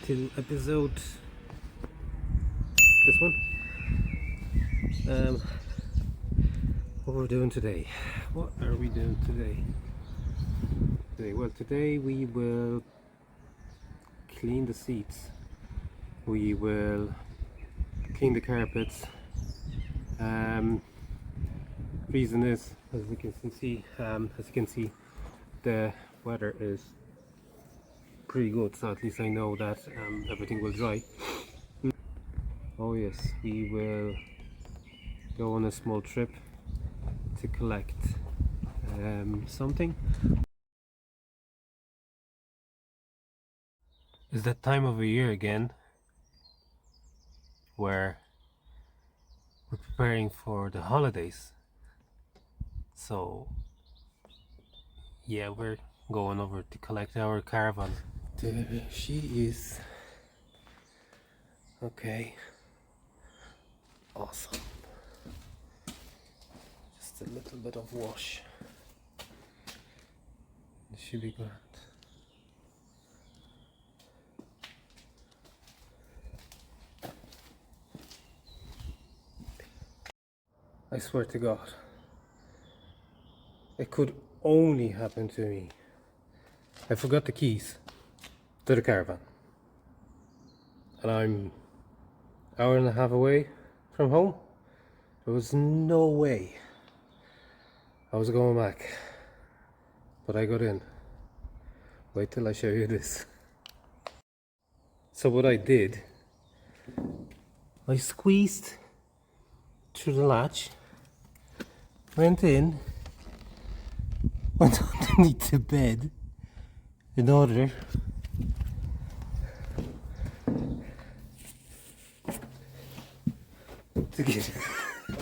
to episode this one. What we're doing today. What are we doing today? Well, today we will clean the seats. We will clean the carpets. Reason is, as you can see, the weather is pretty good, so at least I know that everything will dry. Oh yes, we will go on a small trip to collect something. It's that time of the year again where we're preparing for the holidays. So yeah, we're going over to collect our caravan. There she is. Okay. Awesome. Just a little bit of wash. It should be grand. I swear to God, it could only happen to me. I forgot the keys to the caravan, and I'm an hour and a half away from home. There was no way I was going back, but I got in. Wait till I show you this. So what I did, I squeezed through the latch, went in, went underneath the bed in order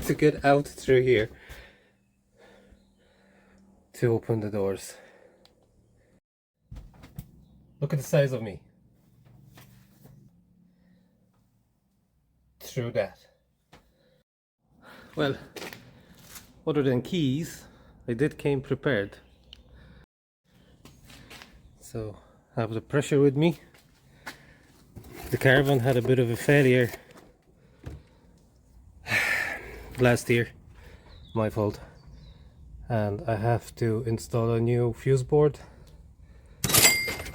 to get out through here to open the doors. Look at the size of me. Through that. Well, other than keys, I came prepared. So I have the pressure with me. The caravan had a bit of a failure last year, my fault, and I have to install a new fuse board,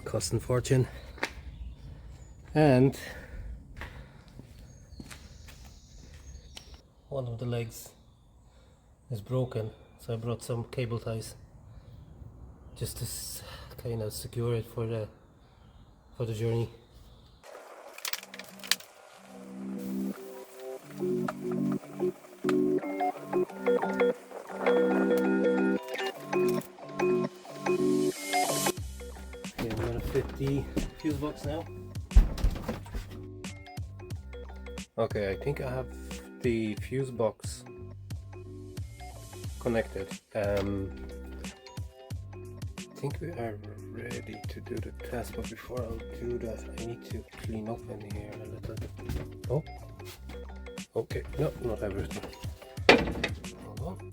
cost a fortune, and one of the legs is broken, so I brought some cable ties just to kind of secure it for the journey. Okay, I'm gonna fit the fuse box now. Okay, I think I have the fuse box connected. I think we are ready to do the test, but before I'll do that, I need to clean up in here a little bit. Oh, okay, no, not everything. Hold on.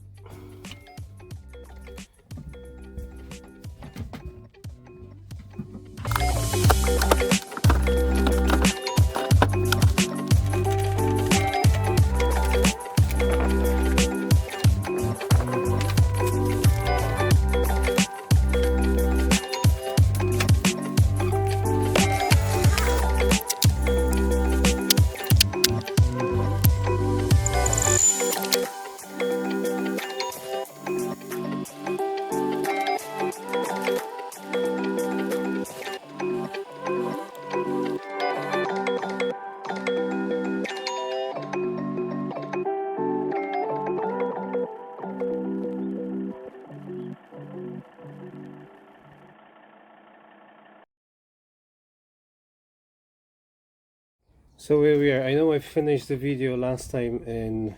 So here we are. I know I finished the video last time in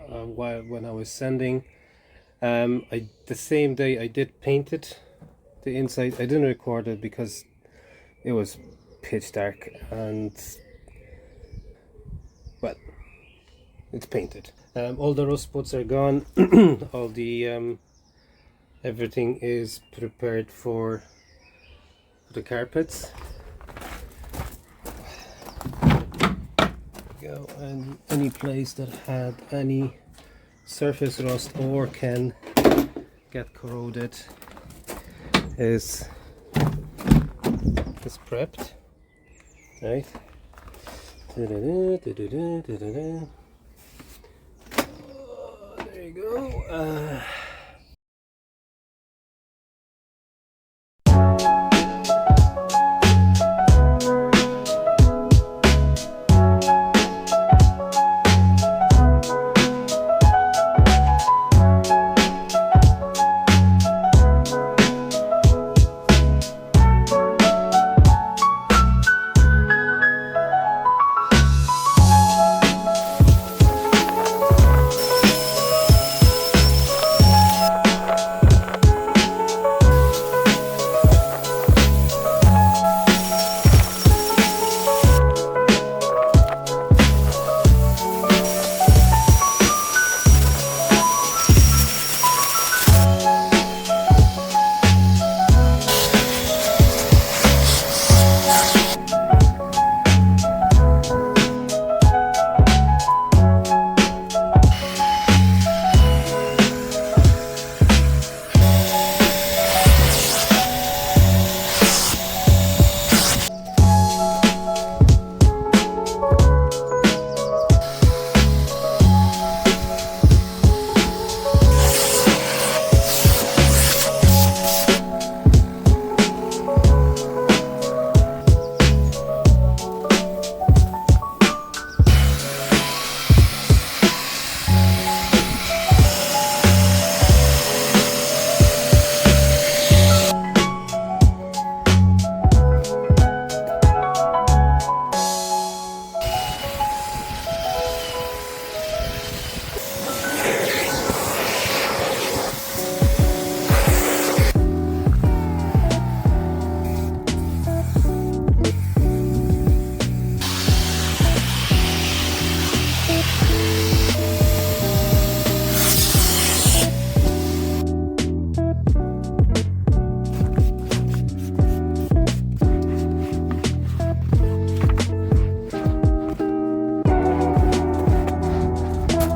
when I was sanding. The same day I did paint it, the inside. I didn't record it because it was pitch dark, and well, it's painted. All the rust spots are gone. All the everything is prepared for the carpets. go. And any place that had any surface rust or can get corroded is prepped, right? Oh, there you go.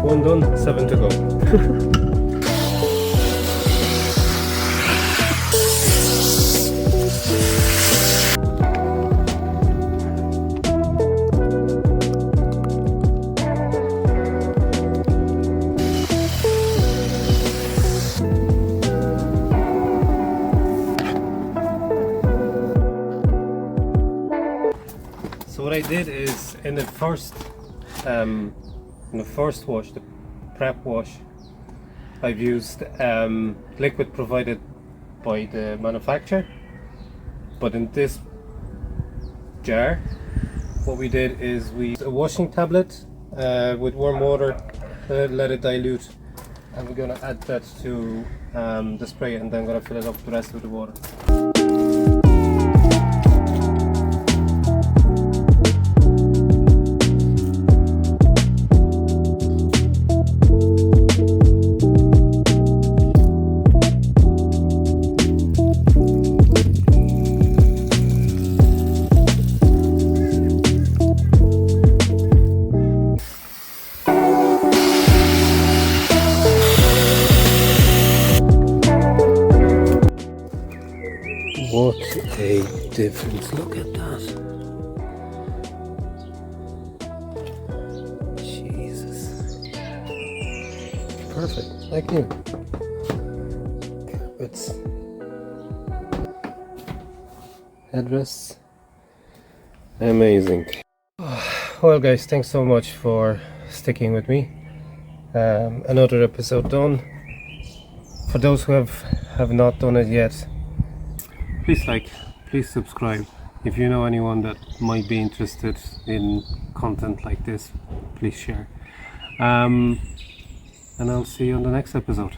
One done, 7 to go. So what I did is in the first wash, the prep wash, I've used liquid provided by the manufacturer, but in this jar what we did is we used a washing tablet with warm water, let it dilute, and we're going to add that to the spray, and then I'm going to fill it up with the rest of the water. What a difference, look at that. Jesus. Perfect, like new. Carpets. Headrests. Amazing. Well guys, thanks so much for sticking with me. Another episode done. For those who have not done it yet, please like, please subscribe. If you know anyone that might be interested in content like this, please share. And I'll see you on the next episode.